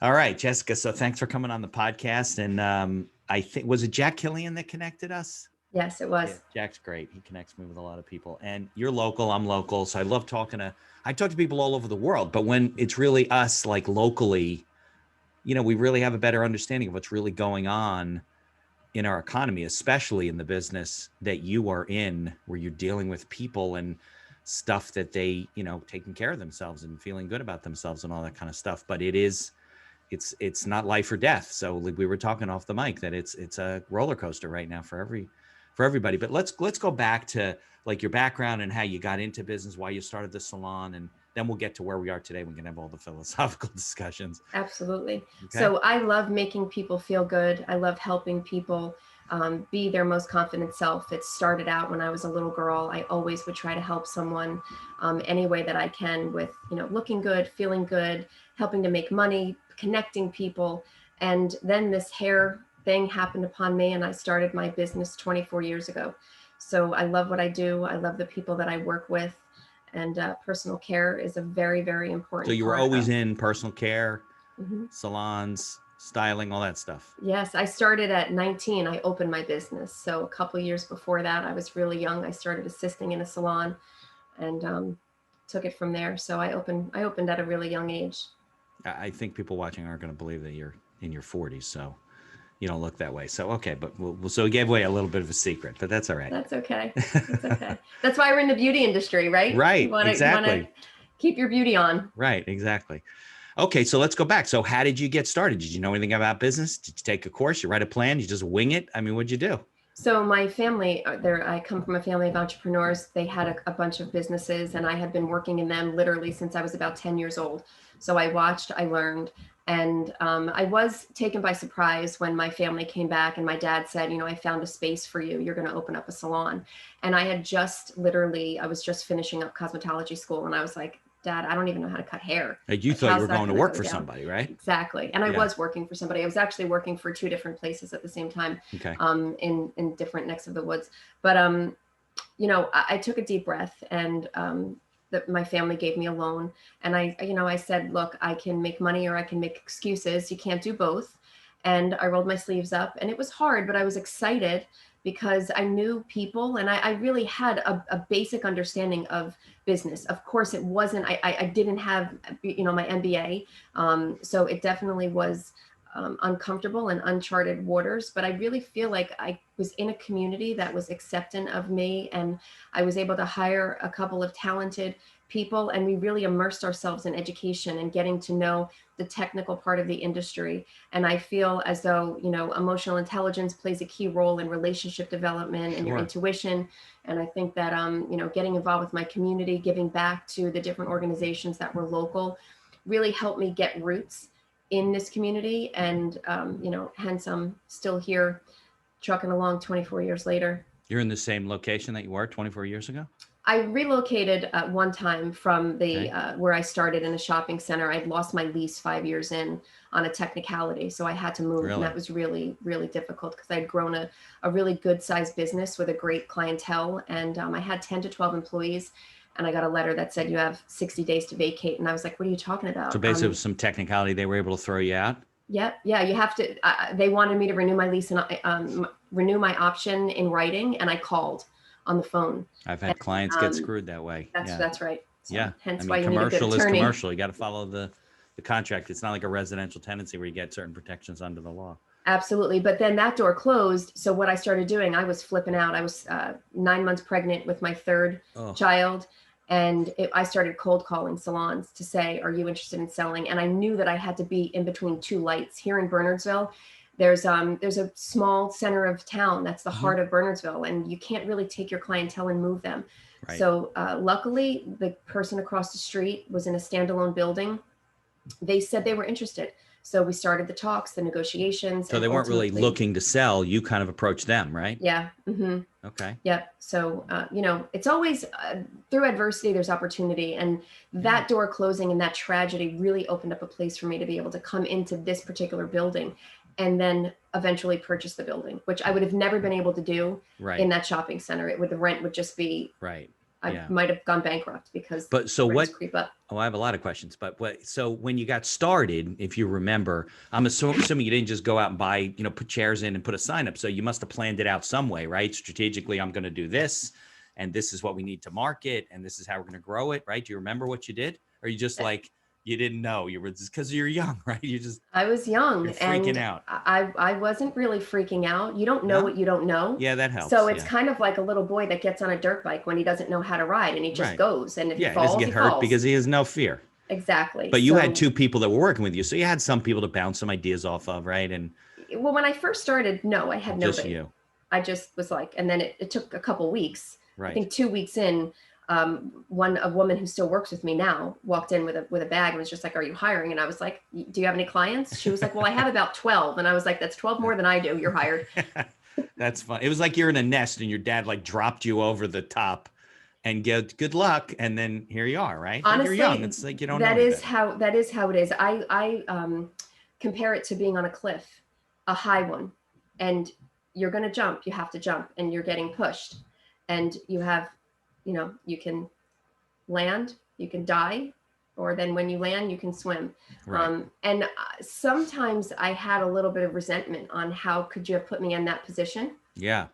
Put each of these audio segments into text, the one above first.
All right, Jessica. So thanks for coming on the podcast. And I think, was it Jack Killian that connected us? Yes, it Yeah, was. Jack's great. He connects me with a lot of people. And you're local, I'm local. So I talk to people all over the world. But when it's really us, like locally, we really have a better understanding of what's really going on in our economy, especially in the business that you are in, where you're dealing with people and stuff that they, taking care of themselves and feeling good about themselves and all that kind of stuff. But it's not life or death. So like we were talking off the mic that it's a roller coaster right now for everybody. But let's go back to like your background and how you got into business, why you started the salon, and then we'll get to where we are today. We can have all the philosophical discussions. Absolutely. Okay. So I love making people feel good. I love helping people be their most confident self. It started out when I was a little girl. I always would try to help someone any way that I can with, looking good, feeling good, helping to make money, connecting people. And then this hair thing happened upon me, and I started my business 24 years ago. So I love what I do. I love the people that I work with. And personal care is a very, very So important you were part always of. in personal care, Mhm. salons, styling, all that stuff. Yes, I started at 19. I opened my business. So a couple years before that, I was really young. I started assisting in a salon and took it from there. So I opened at a really young age. I think people watching aren't going to believe that you're in your 40s, so you don't look that way. So okay, but so we gave away a little bit of a secret, but that's all right. That's okay. That's okay. That's why we're in the beauty industry, right? You Right, want to you want to exactly. keep your beauty on. Right, exactly. Okay, so let's go back. So how did you get started? Did you know anything about business? Did you take a course? You write a plan? You just wing it? I mean, what'd you do? So my family, I come from a family of entrepreneurs. They had a bunch of businesses, and I had been working in them literally since I was about 10 years old. So I watched, I learned, and I was taken by surprise when my family came back and my dad said, I found a space for you. You're going to open up a salon. And I was just finishing up cosmetology school, and I was like, Dad, I don't even know how to cut hair. Like you Like, thought you how's were that going to going to work go for down? somebody, right? Exactly. And I Yeah. was working for somebody. I was actually working for two different places at the same time, Okay. in different necks of the woods. But I took a deep breath, and my family gave me a loan, and I said, look, I can make money or I can make excuses. You can't do both. And I rolled my sleeves up, and it was hard, but I was excited because I knew people, and I really had a basic understanding of business. Of course, it wasn't. I didn't have my MBA, so it definitely was uncomfortable and uncharted waters. But I really feel like I was in a community that was accepting of me, and I was able to hire a couple of talented people, and we really immersed ourselves in education and getting to know the technical part of the industry. And I feel as though, emotional intelligence plays a key role in relationship development and your Sure. intuition. And I think that, getting involved with my community, giving back to the different organizations that were local, really helped me get roots in this community. And, hence I'm still here trucking along 24 years later. You're in the same location that you were 24 years ago? I relocated at one time from the Okay. where I started in a shopping center. I'd lost my lease 5 years in on a technicality, so I had to move, and that Really? was really, really difficult because I'd grown a really good sized business with a great clientele, and I had 10 to 12 employees. And I got a letter that said you have 60 days to vacate, and I was like, "What are you talking So about?" basically, it was some technicality. They were able to throw you out. Yeah, you have to. They wanted me to renew my lease and renew my option in writing, and I called on the phone. I've And had clients get um, screwed that way. that's Yeah. that's right. So Yeah. I hence why mean, you need a good commercial is attorney. commercial. You got to follow the contract. It's not like a residential tenancy where you get certain protections under the law. Absolutely. But then that door closed. So what I started doing, I was flipping out. I was 9 months pregnant with my third Oh, child. And I started cold calling salons to say, are you interested in selling? And I knew that I had to be in between two lights. Here in Bernardsville, there's a small center of town that's the hmm, heart of Bernardsville, and you can't really take your clientele and move them. right. So luckily, the person across the street was in a standalone building. They said they were interested. So we started the talks, the negotiations, So and they weren't really ultimately, looking to sell. You kind of approached them, right? yeah. Okay. Yep. So, it's always through adversity, there's opportunity. And Yeah. that door closing and that tragedy really opened up a place for me to be able to come into this particular building and then eventually purchase the building, which I would have never been able to do in Right. that shopping center. The rent would just be Right. I Yeah. might have gone bankrupt because But so rents what? creep up. Oh, I have a lot of questions. But so when you got started, if you remember, I'm assuming you didn't just go out and buy, put chairs in and put a sign up. So you must have planned it out some way, right? Strategically, I'm going to do this, and this is what we need to market, and this is how we're going to grow it, right? Do you remember what you did, or you just like you didn't know? You were just because you're young, right? I was young You're freaking and out. I wasn't really freaking out. You don't know No? what you don't know. Yeah, that So helps. it's Yeah. kind of like a little boy that gets on a dirt bike when he doesn't know how to ride and he just Right. goes. And if he Yeah, he doesn't falls, get he hurt falls. because he has no fear. Exactly. But you had So, two people that were working with you, so you had some people to bounce some ideas off of, right? And well, when I first started, no, I had just nobody. you, I just was like, and then it took a couple weeks. I right? think 2 weeks in, a woman who still works with me now walked in with a bag and was just like, "Are you hiring?" And I was like, "Do you have any clients?" She was like, "Well, I have about 12." And I was like, "That's 12 more than I do. You're hired." That's fun. It was like you're in a nest and your dad like dropped you over the top and good luck. And then here you are, right? But you're young. Honestly, It's like you don't know that any is better. how it is. I compare it to being on a cliff, a high one, and you're going to jump. You have to jump, and you're getting pushed, and you have, you can land, you can die, or then when you land, you can swim. Right. And sometimes I had a little bit of resentment on how could you have put me in that position Yeah.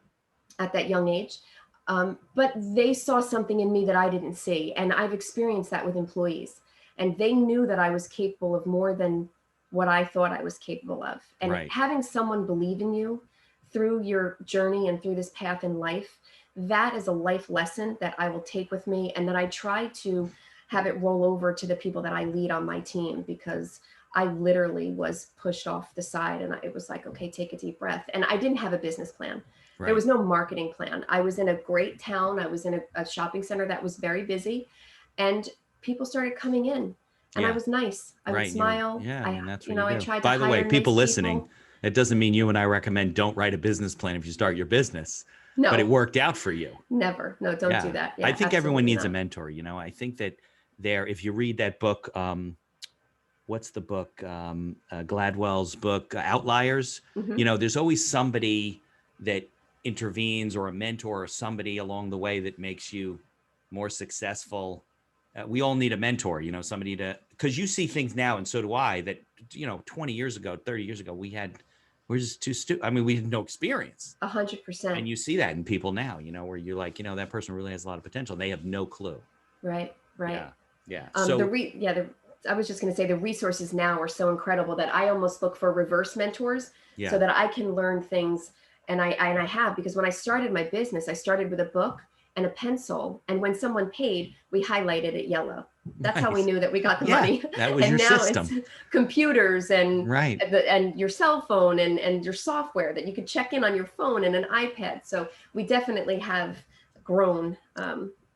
at that young age. But they saw something in me that I didn't see. And I've experienced that with employees. And they knew that I was capable of more than what I thought I was capable of. And Right. having someone believe in you through your journey and through this path in life, that is a life lesson that I will take with me and that I try to have it roll over to the people that I lead on my team, because I literally was pushed off the side and it was like, okay, take a deep breath. And I didn't have a business plan. There Right. was no marketing plan. I was in a great town. I was in a shopping center that was very busy, and people started coming in, and I Yeah. was nice. I would Right. You're, smile. yeah. And that's what you I do. tried to By the way, hire people nice listening, people. it doesn't mean you and I recommend don't write a business plan if you start your business, but it No, worked out for you. never. No, don't do Yeah. that. I Yeah, think everyone absolutely needs a not. mentor. I think that if you read that book, what's the book? Gladwell's book, Outliers. Hmm. There's always somebody that intervenes or a mentor or somebody along the way that makes you more successful. We all need a mentor, somebody because you see things now, and so do I, that, 20 years ago, 30 years ago, we're just too stupid. I mean, we had no experience. 100%. And you see that in people now, where you're like, that person really has a lot of potential. They have no clue. Right. Right. Yeah. Yeah. The So, I was just going to say the resources now are so incredible that I almost look for reverse mentors so yeah. that I can learn things. And I have, because when I started my business, I started with a book and a pencil. And when someone paid, we highlighted it yellow. That's how we Nice. knew that we got the Yeah. money. That was And your now it's system. computers Right. and your cell phone and your software that you can check in on your phone and an iPad. So we definitely have grown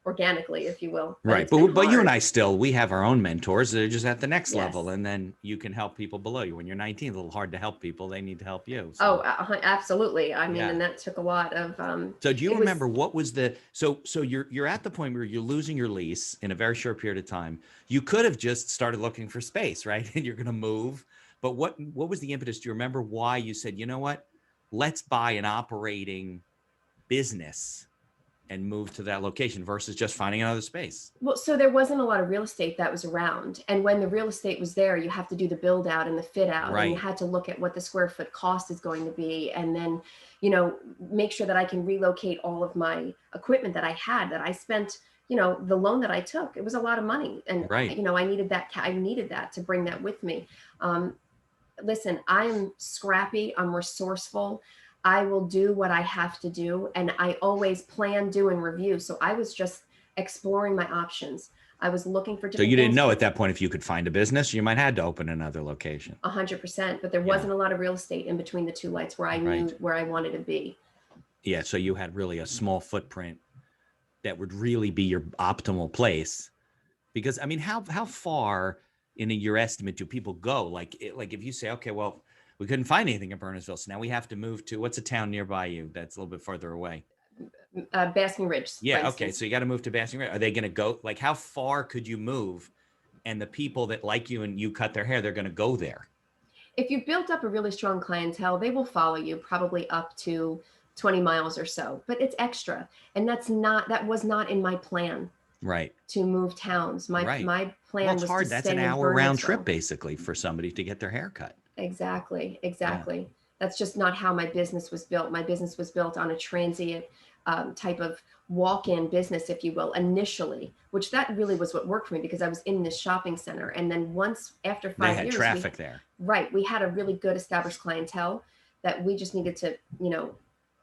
organically, if you will. But Right. it's been But you and hard. I we have our own mentors. They're just at the next level. Yes. And then you can help people below you. When you're 19, a little hard to help people. They need to help you. Oh, So, absolutely. I mean, yeah. and that took a lot of. So do you It was remember what was so you're at the point where you're losing your lease in a very short period of time. You could have just started looking for space, right? And you're going to move. But what was the impetus? Do you remember why you said, you know what? Let's buy an operating business and move to that location versus just finding another space? well, so there wasn't a lot of real estate that was around, and when the real estate was there, you have to do the build out and the fit out, and you Right. had to look at what the square foot cost is going to be, and then make sure that I can relocate all of my equipment that I had that I spent. The loan that I took, it was a lot of money, and Right. I needed that. I needed that to bring that with me. Um, Listen, I am scrappy, I'm resourceful. I will do what I have to do. And I always plan, do, and review. So I was just exploring my options. I was looking for So different you didn't things, know but at that point if you could find a business, you might had to open another location. 100%. But there Yeah. wasn't a lot of real estate in between the two lights where I knew Right. where I wanted to be. Yeah. So you had really a small footprint that would really be your optimal place. Because I mean, how far in your estimate do people go? Like if you say, okay, well, we couldn't find anything in Burnesville, so now we have to move to what's a town nearby you that's a little bit further away? Basking Ridge, for Yeah, okay, instance. so you got to move to Basking Ridge. Are they going to go? Like, how far could you move? And the people that like you and you cut their hair, they're going to go there. If you've built up a really strong clientele, they will follow you probably up to 20 miles or so, but it's extra. And that was not in my plan. Right. to move towns. My Right. my Well, plan it's was to hard. That's an stay in hour round trip Burnsville. basically for somebody to get their hair cut. Exactly, Yeah. exactly. That's just not how my business was built. My business was built on a transient type of walk-in business, if you will, initially, which that really was what worked for me because I was in this shopping center. And then once after They 5 years, traffic there. right, we had a really good established clientele that we just needed to,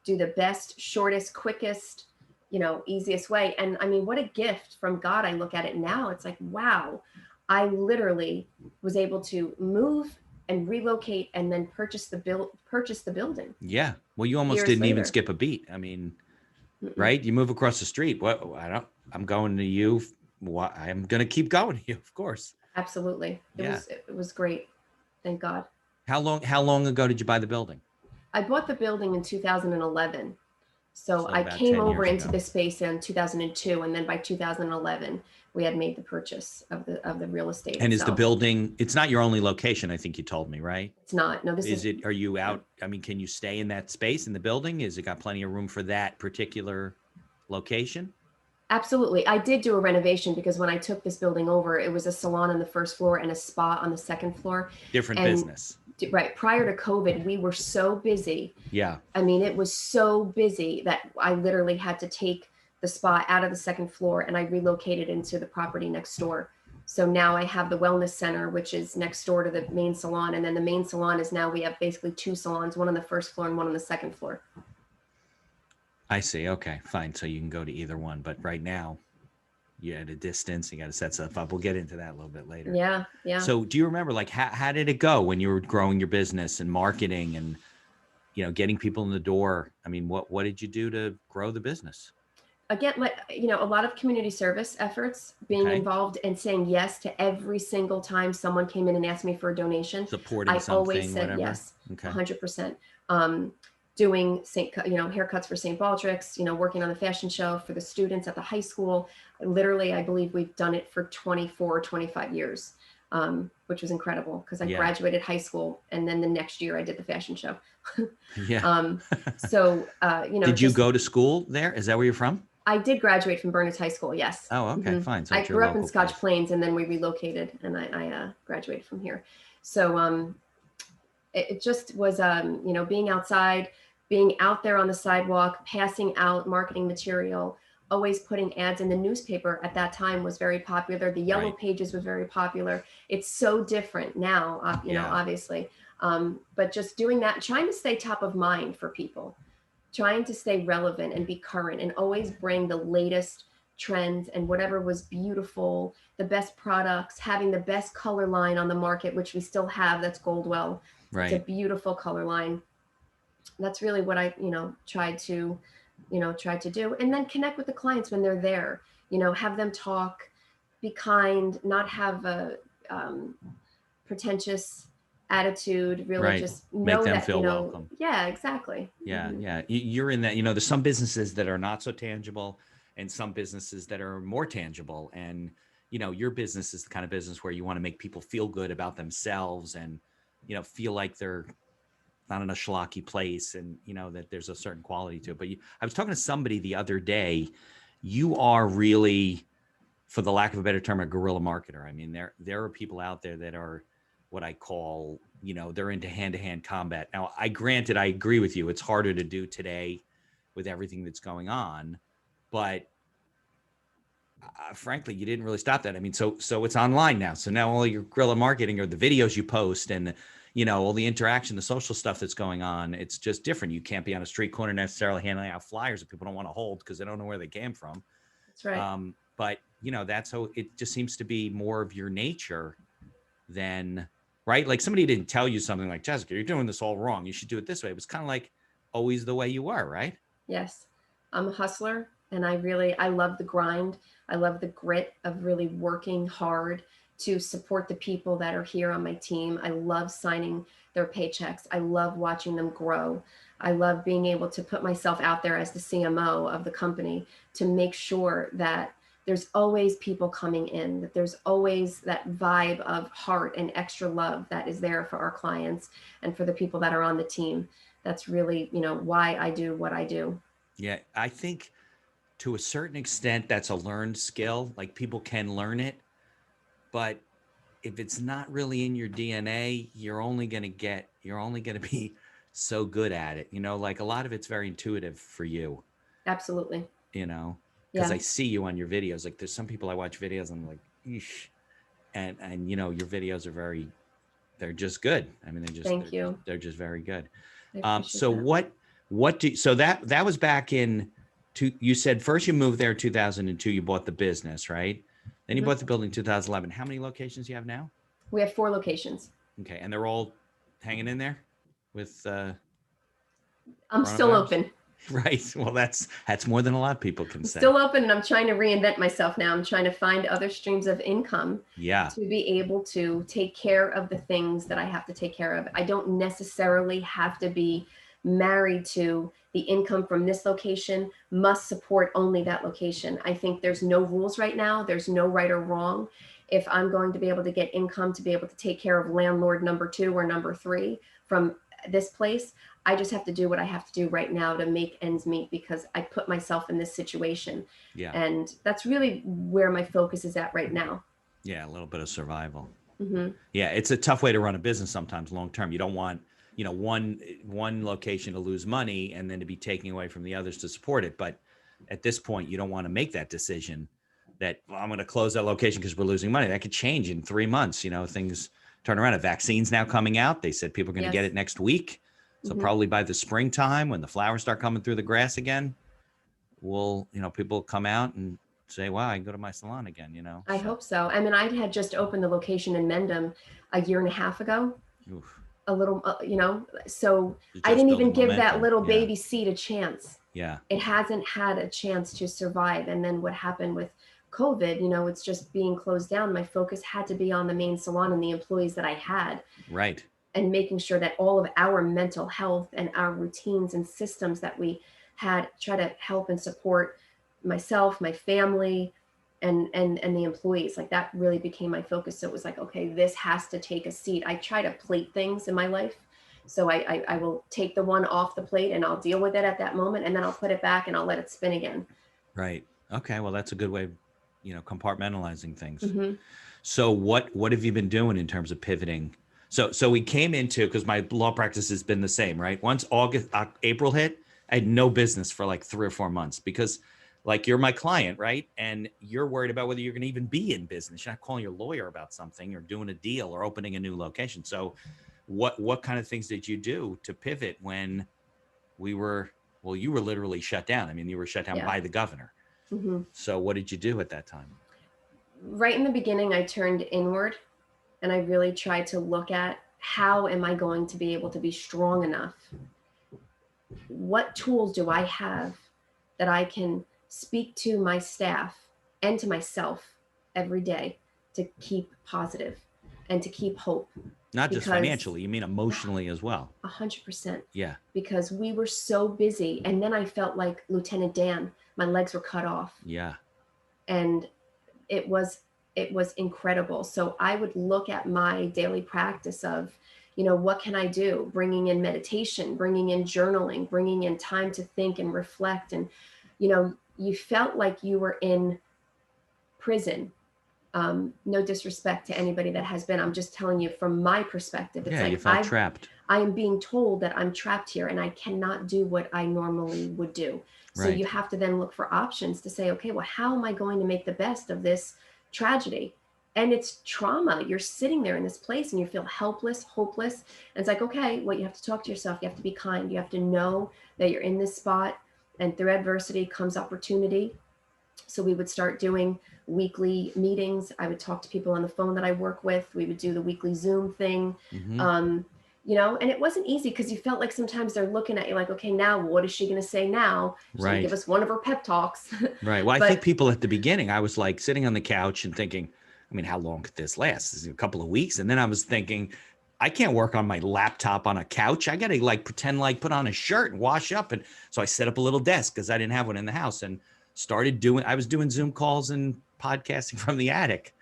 do the best, shortest, quickest, easiest way. And I mean, what a gift from God. I look at it now. It's like, wow, I literally was able to move and relocate and then purchase the building Yeah. Well, you almost years didn't even later. skip a beat. I mean, Mm-mm. right? You move across the street. What? I don't. I'm going to you. I'm going to keep going to you, of course. Absolutely. It Yeah. was it was great. Thank God. How long ago did you buy the building? I bought the building in 2011. So So I about came 10 over years into ago. this space in 2002, and then by 2011 we had made the purchase of the real estate And is the itself. building, it's not your only location, I think you told me, right? It's not. No, this Is is it, are you no. out? I mean, can you stay in that space in the building? Is it got plenty of room for that particular location? Absolutely. I did do a renovation because when I took this building over, it was a salon on the first floor and a spa on the second floor. Different And business. right prior to COVID, we were so busy. Yeah. I mean, it was so busy that I literally had to take the spa out of the second floor and I relocated into the property next door. So now I have the wellness center, which is next door to the main salon. And then the main salon is now we have basically two salons, one on the first floor and one on the second floor. I see. Okay, fine. So you can go to either one, but right now you're at a distance. You got to set stuff up. We'll get into that a little bit later. Yeah. Yeah. So do you remember like how did it go when you were growing your business and marketing and getting people in the door? I mean, what did you do to grow the business? Again, like, a lot of community service efforts, being Okay. involved and saying yes to every single time someone came in and asked me for a donation. Supporting I always something, said whatever. yes, Okay. 100%. Doing haircuts for St. Baldrick's, working on the fashion show for the students at the high school. Literally, I believe we've done it for 24 or 25 years, which was incredible because I Yeah. graduated high school and then the next year I did the fashion show. Yeah. So, Did you go to school there? Is that where you're from? I did graduate from Burnett High School. Yes. Oh, okay, Hmm. fine. So I it's your grew up in local Scotch place. Plains, and then we relocated, and I graduated from here. So it just was being outside, being out there on the sidewalk, passing out marketing material, always putting ads in the newspaper. At that time was very popular. The Yellow Right. Pages was very popular. It's so different now, Yeah. obviously. But just doing that, trying to stay top of mind for people, trying to stay relevant and be current and always bring the latest trends and whatever was beautiful, the best products, having the best color line on the market, which we still have. That's Goldwell. It's a Right. beautiful color line. That's really what I, tried to do. And then connect with the clients when they're there, have them talk, be kind, not have a pretentious attitude, really Right. just Make know them that, feel welcome. yeah, exactly. Yeah. Hmm. Yeah. You're in that, there's some businesses that are not so tangible and some businesses that are more tangible. And, your business is the kind of business where you want to make people feel good about themselves and, feel like they're not in a schlocky place and, that there's a certain quality to it. But I was talking to somebody the other day. You are really, for the lack of a better term, a guerrilla marketer. I mean, there are people out there that are what I call, they're into hand-to-hand combat. Now, I agree with you. It's harder to do today with everything that's going on, but frankly, you didn't really stop that. I mean, so it's online now. So now all your guerrilla marketing or the videos you post and all the interaction, the social stuff that's going on, it's just different. You can't be on a street corner necessarily handing out flyers that people don't want to hold because they don't know where they came from. That's right. But that's how it just seems to be more of your nature than right. Like somebody didn't tell you something like, Jessica, you're doing this all wrong. You should do it this way. It was kind of like always the way you were, right? Yes. I'm a hustler and I love the grind. I love the grit of really working hard to support the people that are here on my team. I love signing their paychecks. I love watching them grow. I love being able to put myself out there as the CMO of the company to make sure that there's always people coming in, that there's always that vibe of heart and extra love that is there for our clients and for the people that are on the team. That's really, why I do what I do. Yeah. I think to a certain extent, that's a learned skill. Like people can learn it, but if it's not really in your DNA, you're only going to be so good at it. You know, like a lot of it's very intuitive for you, Absolutely. you know, because Yeah. I see you on your videos. Like there's some people I watch videos and I'm like, eesh. And you know, your videos are they're just good. I mean, Thank you. they're just very good. I appreciate So that. so that was back in you said first you moved there in 2002, you bought the business, right? Then you Mhm. bought the building in 2011. How many locations do you have now? We have 4 locations. Okay, and they're all hanging in there with I'm still coronavirus, open. right? Well, that's more than a lot of people can I'm say. still open, and I'm trying to reinvent myself now. I'm trying to find other streams of income Yeah, to be able to take care of the things that I have to take care of. I don't necessarily have to be married to the income from this location must support only that location. I think there's no rules right now. There's no right or wrong. If I'm going to be able to get income to be able to take care of landlord number 2 or number 3 from this place, I just have to do what I have to do right now to make ends meet because I put myself in this situation. yeah, And that's really where my focus is at right now. yeah. A little bit of survival. Hmm. Yeah, it's a tough way to run a business sometimes long term. You don't want, you know, one location to lose money and then to be taking away from the others to support it. But at this point, you don't want to make that decision that, well, I'm going to close that location because we're losing money. That could change in 3 months. You know, things turn around. A vaccine's now coming out. They said people are going to get Yes. it next week. So Hmm. probably by the springtime, when the flowers start coming through the grass again, people will come out and say, wow, I can go to my salon again, you know? I So, hope so. I mean, I had just opened the location in Mendham a year and a half ago, oof, a little, so you're I just didn't even building give that momentum. little Yeah. baby seed a chance. Yeah. It hasn't had a chance to survive. And then what happened with COVID, it's just being closed down. My focus had to be on the main salon and the employees that I had Right. and making sure that all of our mental health and our routines and systems that we had try to help and support myself, my family, and the employees. Like that really became my focus. So it was like, okay, this has to take a seat. I try to plate things in my life. So I will take the one off the plate and I'll deal with it at that moment, and then I'll put it back and I'll let it spin again. Right. Okay. Well, that's a good way of, compartmentalizing things. Hmm. So what have you been doing in terms of pivoting? So we came into, because my law practice has been the same, right? Once April hit, I had no business for like 3 or 4 months because like you're my client, right? And you're worried about whether you're going to even be in business. You're not calling your lawyer about something or doing a deal or opening a new location. So what kind of things did you do to pivot when we were, well, you were literally shut down. I mean, you were shut down Yeah. by the governor. Hmm. So what did you do at that time? Right in the beginning, I turned inward and I really tried to look at how am I going to be able to be strong enough? What tools do I have that I can speak to my staff and to myself every day to keep positive and to keep hope? Not just Because financially, you mean emotionally as well. 100%, Yeah. because we were so busy. And then I felt like Lieutenant Dan, my legs were cut off. Yeah. And it was incredible. So I would look at my daily practice of, what can I do? Bringing in meditation, bringing in journaling, bringing in time to think and reflect. And, you felt like you were in prison. No disrespect to anybody that has been. I'm just telling you from my perspective. It's Yeah, you like felt trapped. I am being told that I'm trapped here and I cannot do what I normally would do. So Right. you have to then look for options to say, okay, well, how am I going to make the best of this tragedy? And it's trauma. You're sitting there in this place and you feel helpless, hopeless. And it's like, okay, well, you have to talk to yourself. You have to be kind. You have to know that you're in this spot, and through adversity comes opportunity. So we would start doing weekly meetings. I would talk to people on the phone that I work with. We would do the weekly Zoom thing. Mm-hmm. And it wasn't easy because you felt like sometimes they're looking at you like, okay, now what is she going to say now? She's going to give Right. us one of her pep talks. Right. Well, I think But people at the beginning, I was like sitting on the couch and thinking, I mean, how long could this last? This is a couple of weeks. And then I was thinking, I can't work on my laptop on a couch. I got to like pretend like put on a shirt and wash up. And so I set up a little desk because I didn't have one in the house and I was doing Zoom calls and podcasting from the attic.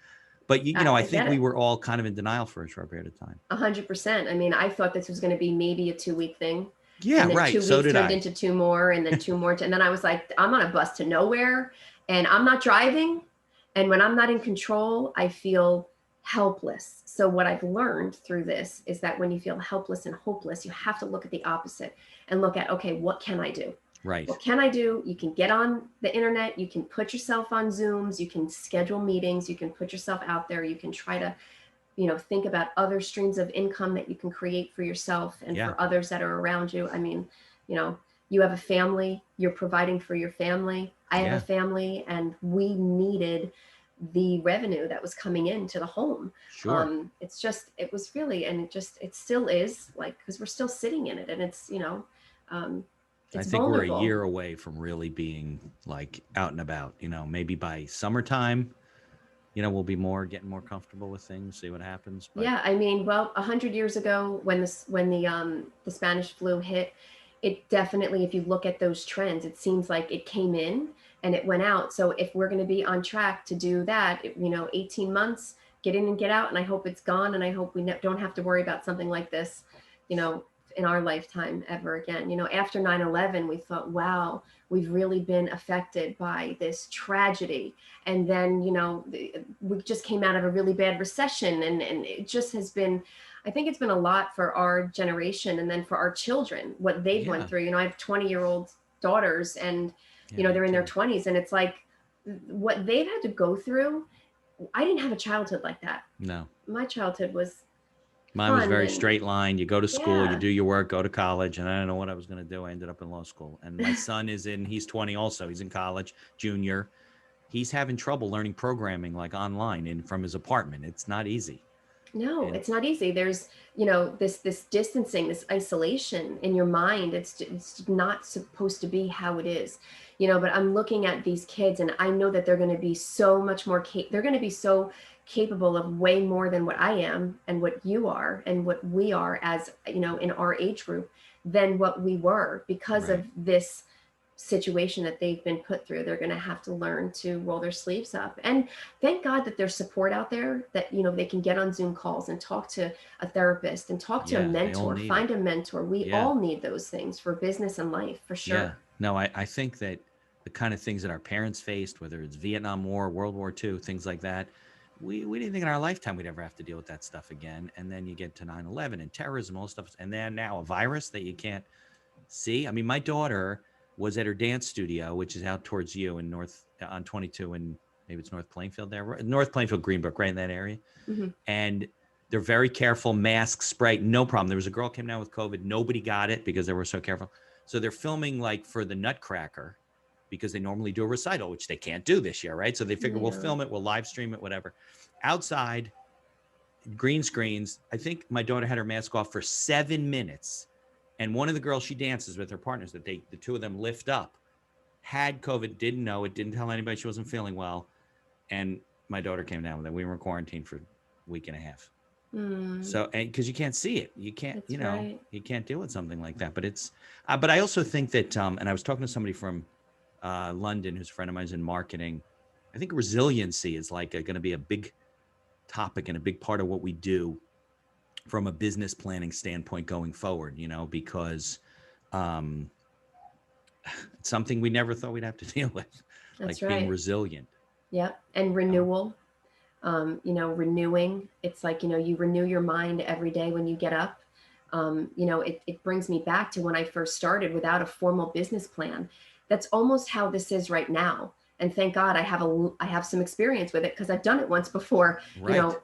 But, I I think get we it. were all kind of in denial for a short period of time. 100%. I mean, I thought this was going to be maybe a 2-week thing. Yeah, And then right. two So weeks did turned I. into two more, and then two more. And then I was like, I'm on a bus to nowhere, and I'm not driving. And when I'm not in control, I feel helpless. So what I've learned through this is that when you feel helpless and hopeless, you have to look at the opposite and look at, okay, what can I do? Right. What can I do? You can get on the internet, you can put yourself on Zooms, you can schedule meetings, you can put yourself out there, you can try to, think about other streams of income that you can create for yourself and Yeah. for others that are around you. I mean, you know, you have a family, you're providing for your family. I have a Yeah. family, and we needed the revenue that was coming into the home. Sure. It was really, and it still is, like, because we're still sitting in it, and um, I it's think we're a vulnerable. year away from really being like out and about, maybe by summertime, we'll be getting more comfortable with things, see what happens. But Yeah, I mean, well, 100 years ago, when the Spanish flu hit, it definitely, if you look at those trends, it seems like it came in and it went out. So if we're going to be on track to do that, 18 months, get in and get out, and I hope it's gone, and I hope we don't have to worry about something like this, you know, in our lifetime ever again. After 9/11, we thought, wow, we've really been affected by this tragedy. And then, we just came out of a really bad recession, and it just has been, I think it's been a lot for our generation, and then for our children, what they've went yeah, through. I have 20-year-old daughters, and yeah, me they're in their too. 20s, and it's like what they've had to go through. I didn't have a childhood like that. No, My childhood was mine was fun, very and straight line. You go to school, you yeah. do your work, go to college, and I don't know what I was going to do. I ended up in law school, and my son he's 20 also. He's in college, junior. He's having trouble learning programming like online and from his apartment. It's not easy. No, And it's not easy. There's, this distancing, this isolation in your mind. It's not supposed to be how it is, but I'm looking at these kids, and I know that they're going to be so much more they're going to be so capable of way more than what I am and what you are and what we are, as, in our age group, than what we were, because right. of this situation that they've been put through. They're going to have to learn to roll their sleeves up. And thank God that there's support out there, that, they can get on Zoom calls and talk to a therapist and talk to a Yeah, they all mentor, need it. find a mentor. We Yeah. all need those things for business and life, for Yeah. sure. No, I think that the kind of things that our parents faced, whether it's Vietnam War, World War II, things like that, we didn't think in our lifetime we'd ever have to deal with that stuff again. And then you get to 9/11 and terrorism, all this stuff. And then now a virus that you can't see. I mean, my daughter was at her dance studio, which is out towards you in North on 22, and maybe it's North Plainfield there, North Plainfield, Greenbrook, right in that area. Hmm. And they're very careful, mask, spray, no problem. There was a girl came down with COVID. Nobody got it because they were so careful. So they're filming like for the Nutcracker, because they normally do a recital, which they can't do this year, right? So they figure we'll Yeah. film it, we'll live stream it, whatever. Outside, green screens. I think my daughter had her mask off for 7 minutes. And one of the girls she dances with, her partners, that the two of them lift up, had COVID, didn't know it, didn't tell anybody she wasn't feeling well. And my daughter came down with it. We were in quarantine for a week and a half. Mm, So, and because you can't see it, you can't, that's right. you can't deal with something like that. But but I also think that, and I was talking to somebody from London, who's a friend of mine, is in marketing. I think resiliency is like going to be a big topic and a big part of what we do from a business planning standpoint going forward, because um, it's something we never thought we'd have to deal with, That's like being right. resilient. Yep. And You know? renewal. Renewing. It's like, you renew your mind every day when you get up. It brings me back to when I first started without a formal business plan. That's almost how this is right now. And thank God I have some experience with it, because I've done it once before. Right.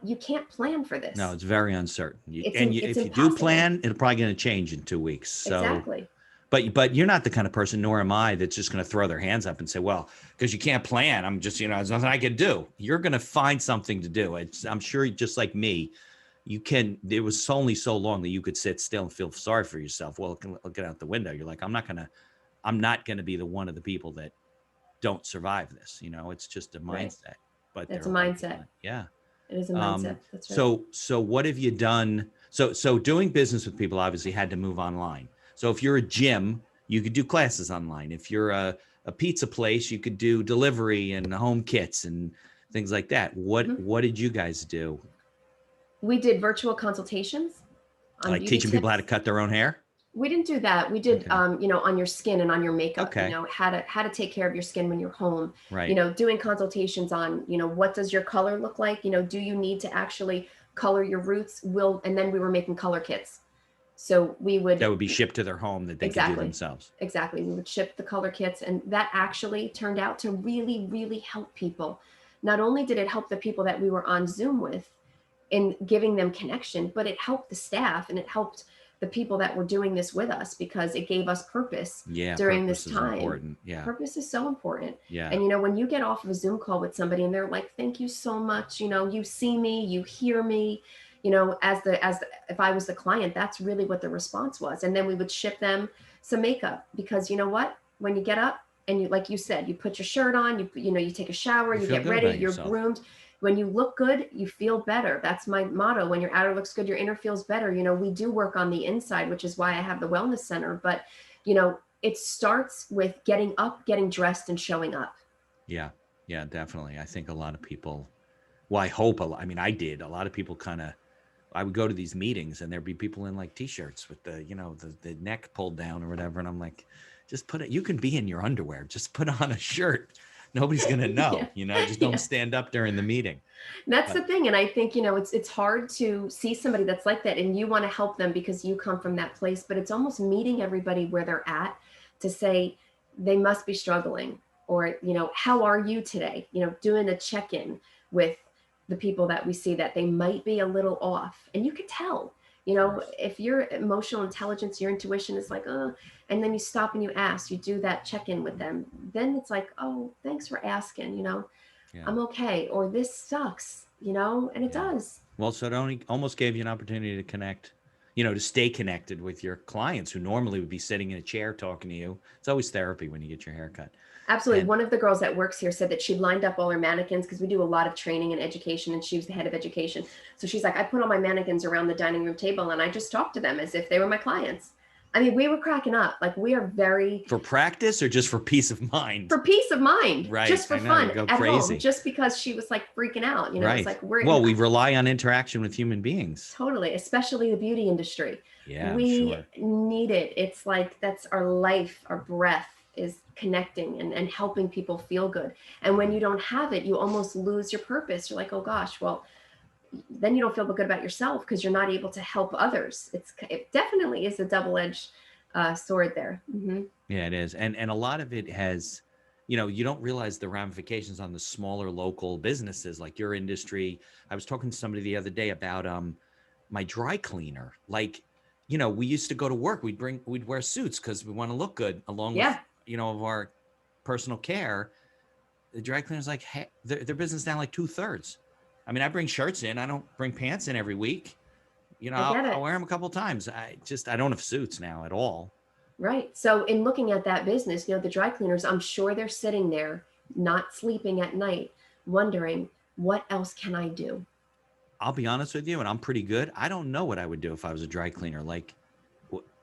You can't plan for No, this. it's very uncertain. It's If you do impossible. plan, it'll probably going to change in 2 weeks. So, Exactly. but you're not the kind of person, nor am I, that's just going to throw their hands up and say, well, because you can't plan, I'm just, there's nothing I can do. You're going to find something to do. I'm sure, just like me, you can. It was only so long that you could sit still and feel sorry for yourself. Well, look out the window. You're like, I'm not gonna be the one of the people that don't survive this. It's just a Right. mindset. But there That's are a a lot of people mindset. that, yeah. It is a mindset. That's right. So what have you done? So doing business with people obviously had to move online. So if you're a gym, you could do classes online. If you're a pizza place, you could do delivery and home kits and things like that. Mhm. What did you guys do? We did virtual consultations on Like beauty teaching people how to tips. cut their own hair? We didn't do that. We did, Okay. on your skin and on your makeup, Okay. how to take care of your skin when you're home, Right. doing consultations on, what does your color look like? Do you need to actually color your roots? And then we were making color kits. So we would, That would be shipped to their home that they could do exactly, themselves. exactly. We would ship the color kits, and that actually turned out to really, really help people. Not only did it help the people that we were on Zoom with in giving them connection, but it helped the staff and it helped the people that were doing this with us because it gave us purpose Yeah, during this purpose is time. important. Yeah. Purpose is so important. Yeah. And when you get off of a Zoom call with somebody and they're like, "Thank you so much. You see me, you hear me." If I was the client, that's really what the response was. And then we would ship them some makeup because you know what? When you get up and like you said, you put your shirt on, you take a shower, You you feel get good ready, about you're yourself. groomed. When you look good, you feel better. That's my motto. When your outer looks good, your inner feels better. We do work on the inside, which is why I have the wellness center. But, it starts with getting up, getting dressed, and showing up. Yeah. Yeah, definitely. I think a lot of people, well, I hope a lot, I mean, I did. A lot of people kind of, I would go to these meetings and there'd be people in like t-shirts with the neck pulled down or whatever. And I'm like, just put it, you can be in your underwear. Just put on a shirt. Nobody's going to know, just don't Yeah. stand up during the meeting. That's But the thing. And I think, it's hard to see somebody that's like that and you want to help them because you come from that place, but it's almost meeting everybody where they're at to say they must be struggling or, how are you today? Doing a check-in with the people that we see that they might be a little off. And you could tell, of course. if your emotional intelligence, your intuition is like, oh, and then you stop and you ask, you do that check-in with them, then it's like, oh, thanks for asking, Yeah. I'm okay, or this sucks, and it Yeah. does. Well, so it only almost gave you an opportunity to connect, to stay connected with your clients who normally would be sitting in a chair talking to you. It's always therapy when you get your hair cut. Absolutely. And One of the girls that works here said that she lined up all her mannequins because we do a lot of training and education, and she was the head of education. So she's like, I put all my mannequins around the dining room table and I just talked to them as if they were my clients. I mean, we were cracking up. Like, we are very for practice or just for peace of mind? for peace of mind, Right. just for I know. You fun go at crazy. home, just because she was like freaking out. It's Right. like we're Well, we rely on interaction with human beings. totally, especially the beauty industry. Yeah, We sure. need it. It's like that's our life, our breath is connecting and helping people feel good. And when you don't have it, you almost lose your purpose. You're like, oh gosh, well, then you don't feel good about yourself because you're not able to help others. It definitely is a double-edged sword there. Mm-hmm. Yeah, it is. And a lot of it has, you don't realize the ramifications on the smaller local businesses like your industry. I was talking to somebody the other day about my dry cleaner. Like, we used to go to work, we'd wear suits because we want to look good along with, Yeah. of our personal care. The dry cleaner's like, hey, their business down like 2/3. I mean, I bring shirts in, I don't bring pants in every week. I get I'll it. wear them a couple of times. I don't have suits now at all. Right. So in looking at that business, the dry cleaners, I'm sure they're sitting there, not sleeping at night, wondering, what else can I do? I'll be honest with you, and I'm pretty good. I don't know what I would do if I was a dry cleaner. Like,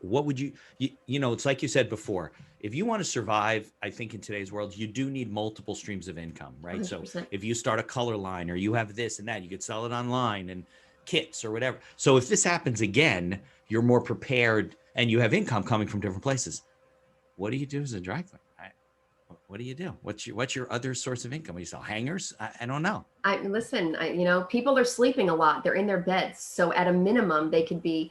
what would it's like you said before, if you want to survive, I think in today's world, you do need multiple streams of income, right? 100%. So if you start a color line or you have this and that, you could sell it online and kits or whatever. So if this happens again, you're more prepared and you have income coming from different places. What do you do as a dry cleaner? What do you do? What's your other source of income? You sell hangers? I don't know. People are sleeping a lot. They're in their beds. So at a minimum, they could be,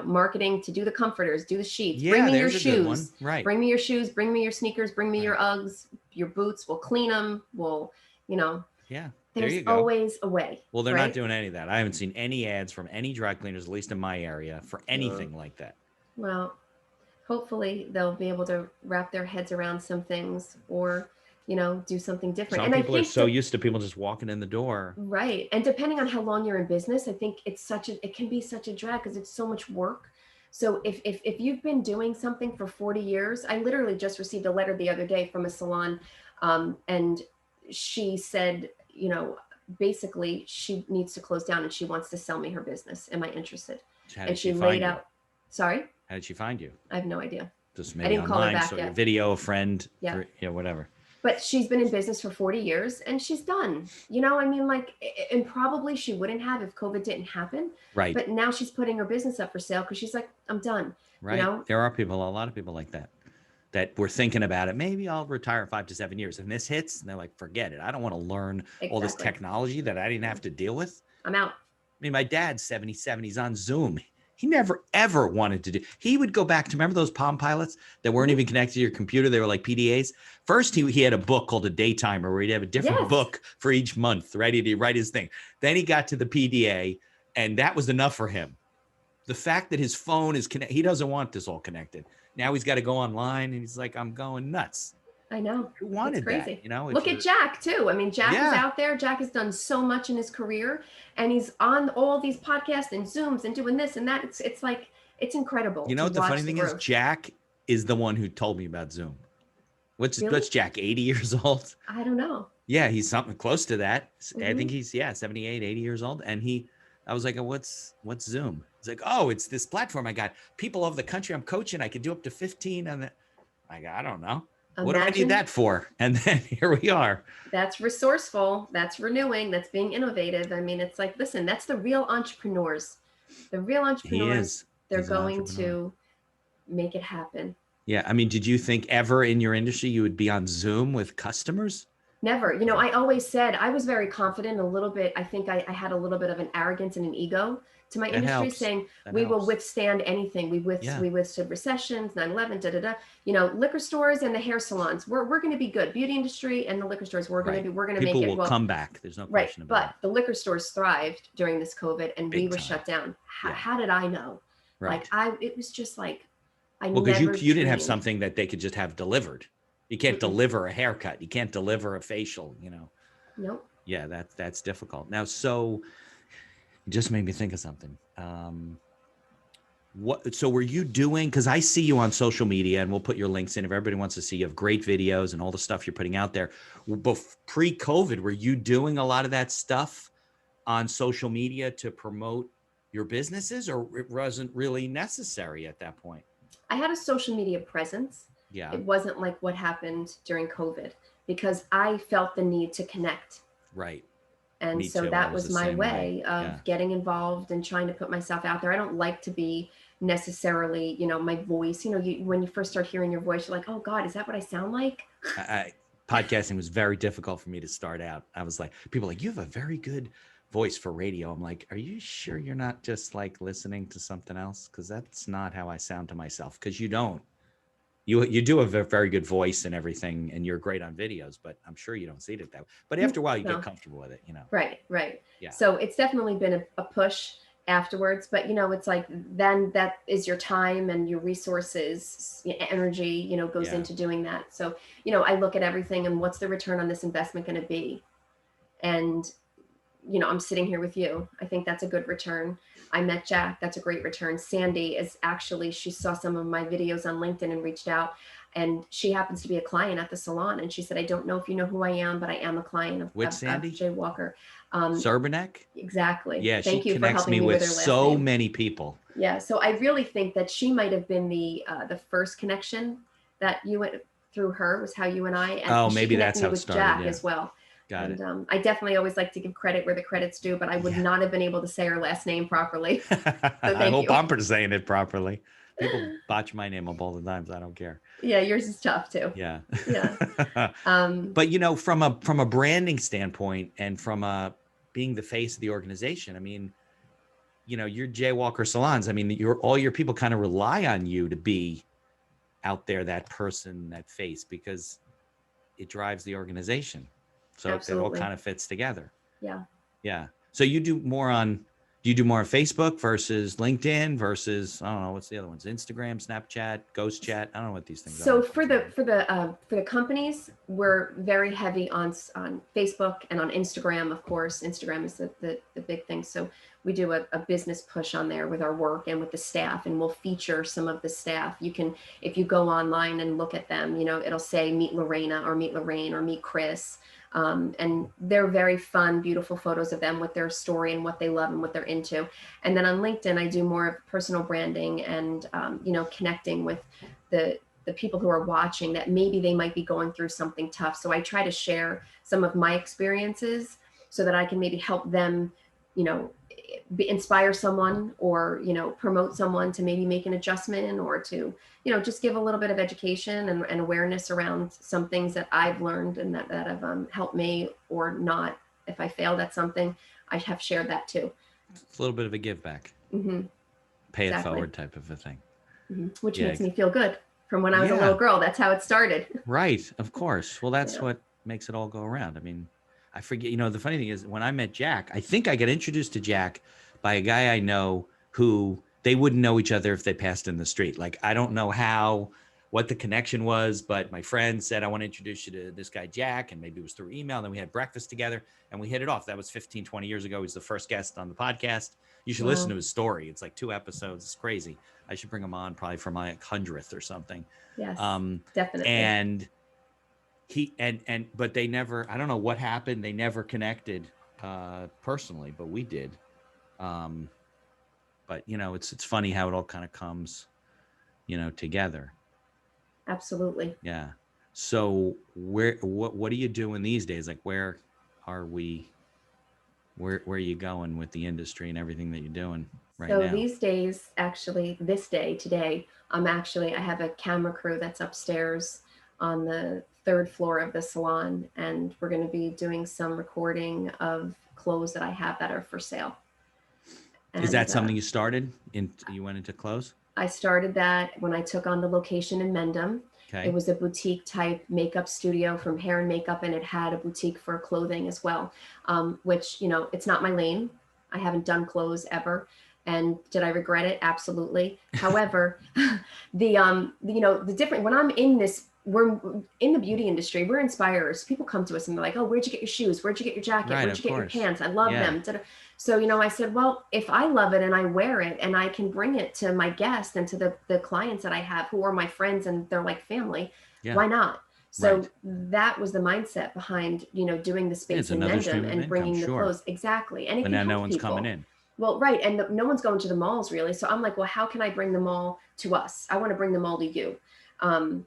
marketing to do the comforters, do the sheets. Yeah, Bring me your there's a good one. shoes. Right. Bring me your shoes. Bring me your sneakers. Bring me your Right. Uggs, your boots. We'll clean them. We'll, Yeah, there there's you go. always a way. Well, they're right? not doing any of that. I haven't seen any ads from any dry cleaners, at least in my area, for anything like that. Well, hopefully they'll be able to wrap their heads around some things or, do something different. Some And people I are think so used to people just walking in the door. right. And depending on how long you're in business, I think it can be such a drag because it's so much work. So if you've been doing something for 40 years, I literally just received a letter the other day from a salon, and she said, basically she needs to close down and she wants to sell me her business. Am I interested? How And did she she laid find you? out. Sorry, How did she find you? I have no idea. Just I maybe didn't call her online, back so yet. your video, a friend, Yeah. whatever. but she's been in business for 40 years and she's done. I mean, like, and probably she wouldn't have if COVID didn't happen. Right. But now she's putting her business up for sale because she's like, I'm done. Right. There are people, a lot of people like that were thinking about it. Maybe I'll retire 5 to 7 years. And this hits and they're like, forget it. I don't want to learn all this Exactly. technology that I didn't have to deal with. I'm out. I mean, my dad's 77. He's on Zoom. He never, ever wanted to do. He would go back to, remember those Palm Pilots that weren't even connected to your computer? They were like PDAs. First, he had a book called a Daytimer where he'd have a different book for each month, right? He'd write his thing. Then he got to the PDA, and that was enough for him. The fact that his phone is connected, he doesn't want this all connected. Now he's got to go online, and he's like, I'm going nuts. I know. Who wanted it's crazy. that? You know, look at Jack too. I mean, Jack is out there. Jack has done so much in his career, and he's on all these podcasts and Zooms and doing this and that. It's like, it's incredible. You know what the funny thing is? Jack is the one who told me about Zoom. What's Jack, 80 years old? I don't know. Yeah, he's something close to that. I think he's 78, 80 years old. And I was like, what's Zoom? He's like, oh, it's this platform I got. People over the country I'm coaching, I could do up to 15 on that. I don't know. What do I need that for? And then here we are. That's resourceful. That's renewing. That's being innovative. I mean, it's like, listen, that's the real entrepreneurs. The real entrepreneurs, they're going to make it happen. Yeah. I mean, did you think ever in your industry you would be on Zoom with customers? Never. I always said I was very confident a little bit. I think I had a little bit of an arrogance and an ego to my industry, saying we will withstand anything. We withstood recessions, 9/11, liquor stores and the hair salons. We're going to be good. Beauty industry and the liquor stores. We're going to make it. People will come back. There's no question about it. But the liquor stores thrived during this COVID, and we were shut down. How did I know? Right. It was just like because you didn't have something that they could just have delivered. You can't deliver a haircut. You can't deliver a facial. Nope. Yeah, that's difficult. Now, so. It just made me think of something. So were you doing, because I see you on social media, and we'll put your links in if everybody wants to see. You have great videos and all the stuff you're putting out there. Pre-COVID, were you doing a lot of that stuff on social media to promote your businesses, or it wasn't really necessary at that point? I had a social media presence. Yeah. It wasn't like what happened during COVID, because I felt the need to connect. Right. And so that was my way of getting involved and trying to put myself out there. I don't like to be necessarily, my voice, when you first start hearing your voice, you're like, oh God, is that what I sound like? Podcasting was very difficult for me to start out. I was like, people are like, you have a very good voice for radio. I'm like, are you sure you're not just like listening to something else? Because that's not how I sound to myself. Because you don't. You do have a very good voice and everything, and you're great on videos, but I'm sure you don't see it that way. But after a while, you get comfortable with it, Right. Yeah. So it's definitely been a push afterwards, but it's like, then that is your time and your resources, energy, goes into doing that. So, I look at everything and what's the return on this investment going to be? And, I'm sitting here with you. I think that's a good return. I met Jack. That's a great return. Sandy she saw some of my videos on LinkedIn and reached out, and she happens to be a client at the salon. And she said, I don't know if you know who I am, but I am a client of Sandy? Jay Walker. Serbanek? Exactly. Yeah. Thank you for connects helping me with with her so many people. Yeah. So I really think that she might've been the first connection that you went through her, was how you and I, and maybe that's how it with started. Jack as well. Got it. I definitely always like to give credit where the credit's due, but I would not have been able to say her last name properly. So I hope I'm saying it properly. People botch my name up all the time, so I don't care. Yeah, yours is tough too. Yeah. Yeah. But from a branding standpoint and from being the face of the organization, I mean, you're Jay Walker Salons. I mean, all your people kind of rely on you to be out there, that person, that face, because it drives the organization. So it all kind of fits together. Yeah. Yeah. So you do more on Facebook versus LinkedIn versus, I don't know, what's the other ones? Instagram, Snapchat, Ghost Chat. I don't know what these things are. So for the companies, we're very heavy on Facebook and on Instagram, of course. Instagram is the big thing. So we do a business push on there with our work and with the staff, and we'll feature some of the staff. You can, if you go online and look at them, it'll say meet Lorena or meet Lorraine or meet Chris. And they're very fun, beautiful photos of them with their story and what they love and what they're into. And then on LinkedIn, I do more of personal branding and, connecting with the the people who are watching that maybe they might be going through something tough. So I try to share some of my experiences so that I can maybe help them, you know, inspire someone, or, you know, promote someone to maybe make an adjustment, or to, you know, just give a little bit of education and awareness around some things that I've learned and that have helped me or not. If I failed at something, I have shared that too. It's a little bit of a give back, Hmm. pay it Exactly. forward type of a thing. Which Yeah. makes me feel good. From when I was a Yeah. little girl, that's how it started. Right. Of course. Well, that's Yeah. what makes it all go around. I mean, I forget, you know, the funny thing is when I met Jack, I think I got introduced to Jack by a guy I know who they wouldn't know each other if they passed in the street. Like, I don't know what the connection was, but my friend said, I want to introduce you to this guy, Jack. And maybe it was through email. And then we had breakfast together and we hit it off. That was 15, 20 years ago. He was the first guest on the podcast. You should listen Wow. to his story. It's like 2 episodes. It's crazy. I should bring him on probably for my 100th or something. Yes, Um, definitely. and but they never, I don't know what happened. They never connected personally, but we did. Um, but you know, it's funny how it all kind of comes, you know, together. Absolutely. Yeah. So what are you doing these days? Like, where are we, where are you going with the industry and everything that you're doing right So now? these days, actually, this day, today, I have a camera crew that's upstairs on the third floor of the salon, and we're going to be doing some recording of clothes that I have that are for sale. Is And that something you started in, you went into clothes? I started that when I took on the location in Mendham. It Okay. was a boutique type makeup studio from hair and makeup, and it had a boutique for clothing as well, which, you know, it's not my lane. I haven't done clothes ever. And did I regret it? Absolutely. However, you know, the different, when I'm in this, we're in the beauty industry, we're inspirers. People come to us and they're like, oh, where'd you get your shoes? Where'd you get your jacket? Right. Where'd Of you get your course. pants? I love Yeah. them. So, you know, I said, well, if I love it and I wear it and I can bring it to my guests and to the clients that I have who are my friends and they're like family, Yeah. why not? So Right. that was the mindset behind, you know, doing the Yeah, it's space in another Mendham stream of and income. bringing the Sure. clothes. Exactly. And it But can now no help one's coming people. in. Well, right. And no one's going to the malls really. So I'm like, well, how can I bring them all to us? I want to bring them all to you. Um,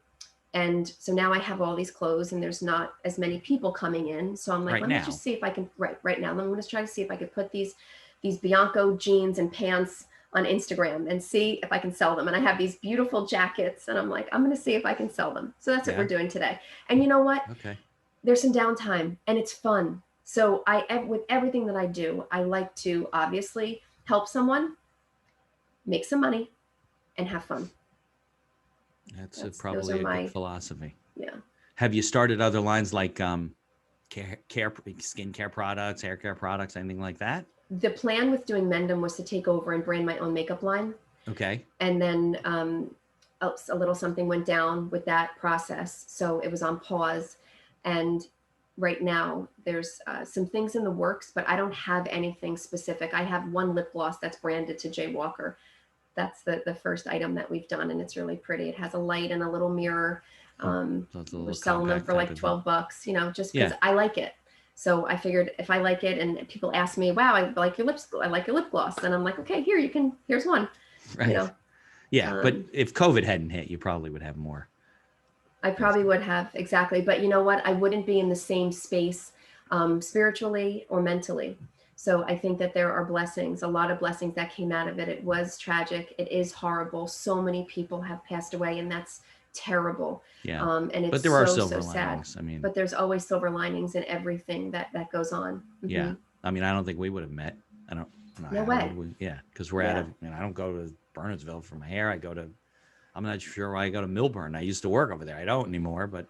and so now I have all these clothes and there's not as many people coming in. So I'm like, Right let me now. just see if I can, right now, I'm going to try to see if I could put these Bianco jeans and pants on Instagram and see if I can sell them. And I have these beautiful jackets and I'm like, I'm going to see if I can sell them. So that's what Yeah. we're doing today. And you know what? Okay. There's some downtime and it's fun. So with everything that I do, I like to obviously help someone, make some money, and have fun. That's Those are probably a good my, philosophy. yeah. Have you started other lines like skincare products, hair care products, anything like that? The plan with doing Mendham was to take over and brand my own makeup line. Okay. And then a little something went down with that process. So it was on pause. And right now there's some things in the works, but I don't have anything specific. I have one lip gloss that's branded to Jay Walker. That's the first item that we've done. And it's really pretty. It has a light and a little mirror. So it's a We're little selling them compact for type like of thing. $12, you know, just because Yeah. I like it. So I figured if I like it and people ask me, wow, I like your lips, I like your lip gloss. Then I'm like, okay, here's one, you Right. know. Yeah. But Um, if COVID hadn't hit, you probably would have more. I probably would have, exactly. But you know what? I wouldn't be in the same space spiritually or mentally. So I think that there are blessings, a lot of blessings that came out of it. It was tragic. It is horrible. So many people have passed away, and that's terrible. Yeah. And it's But there are so, so silver sad. linings. I mean, But there's always silver linings in everything that goes on. yeah. I mean, I don't think we would have met. I don't know No how would way. we. Yeah. Because we're out Yeah. of, you know, I don't go to Burnsville for my hair. I'm not sure why I go to Milburn. I used to work over there. I don't anymore, but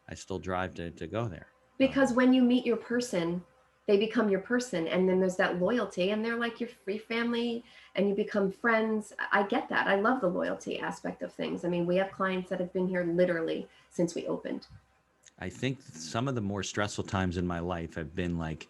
I still drive to go there. Because when you meet your person, they become your person. And then there's that loyalty, and they're like your free family, and you become friends. I get that. I love the loyalty aspect of things. I mean, we have clients that have been here literally since we opened. I think some of the more stressful times in my life have been like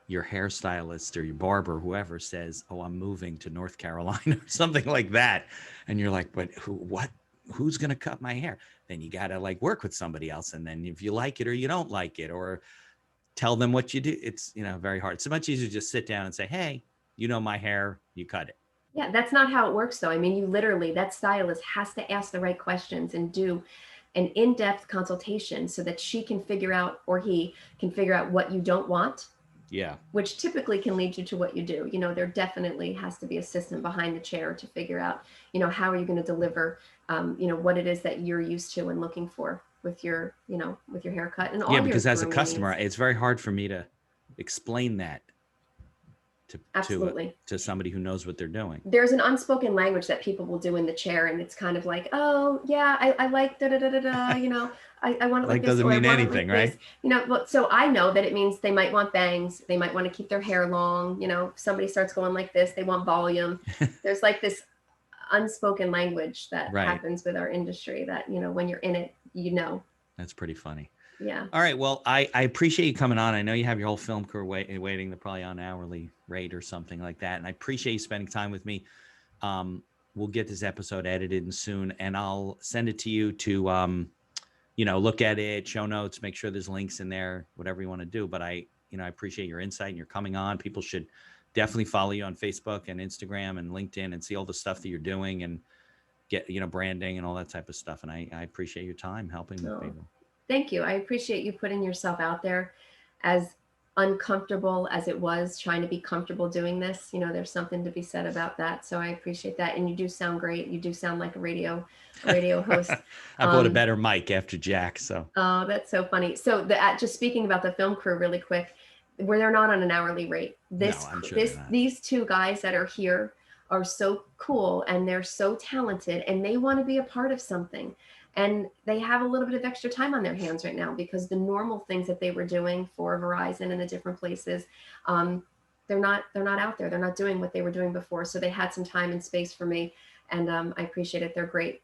your hairstylist or your barber, whoever says, "Oh, I'm moving to North Carolina," or something like that, and you're like, "But who? What? Who's gonna cut my hair?" Then you gotta like work with somebody else, and then if you like it or you don't like it, or tell them what you do, it's, you know, very hard. It's much easier to just sit down and say, "Hey, you know my hair, you cut it." Yeah, that's not how it works though. I mean, you literally, that stylist has to ask the right questions and do an in-depth consultation so that she can figure out, or he can figure out what you don't want, Yeah. which typically can lead you to what you do. You know, there definitely has to be a system behind the chair to figure out, you know, how are you going to deliver, you know, what it is that you're used to and looking for with your, you know, with your haircut and Yeah, all your because as a grooming customer, needs. it's very hard for me to explain that to Absolutely. to somebody who knows what they're doing. There's an unspoken language that people will do in the chair, and it's kind of like, oh yeah, I like da da da da da, you know, I want it like Like this, doesn't or I mean want it anything, like this, right? you know. But so I know that it means they might want bangs, they might want to keep their hair long, you know. If somebody starts going like this, they want volume. There's like this unspoken language that Right. happens with our industry that, you know, when you're in it, you know. That's pretty funny. Yeah. All right. Well, I appreciate you coming on. I know you have your whole film crew waiting. They're probably on hourly rate or something like that. And I appreciate you spending time with me. Um, we'll get this episode edited and soon, and I'll send it to you to, you know, look at it, show notes, make sure there's links in there, whatever you want to do. But I appreciate your insight and you're coming on. People should definitely follow you on Facebook and Instagram and LinkedIn and see all the stuff that you're doing and get, you know, branding and all that type of stuff. And I appreciate your time helping with No, people. thank you. I appreciate you putting yourself out there. As uncomfortable as it was trying to be comfortable doing this, you know, there's something to be said about that. So I appreciate that. And you do sound great. You do sound like a radio host. I bought a better mic after Jack. So, Oh, that's so funny. So just speaking about the film crew really quick, where they're not on an hourly rate. no, I'm sure they're not. These two guys that are here are so cool and they're so talented and they want to be a part of something. And they have a little bit of extra time on their hands right now because the normal things that they were doing for Verizon and the different places, they're not out there. They're not doing what they were doing before. So they had some time and space for me, and I appreciate it. They're great.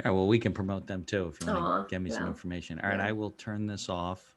All right. Well, we can promote them too if you want to Aw, get me some well, information. All right. yeah. I will turn this off.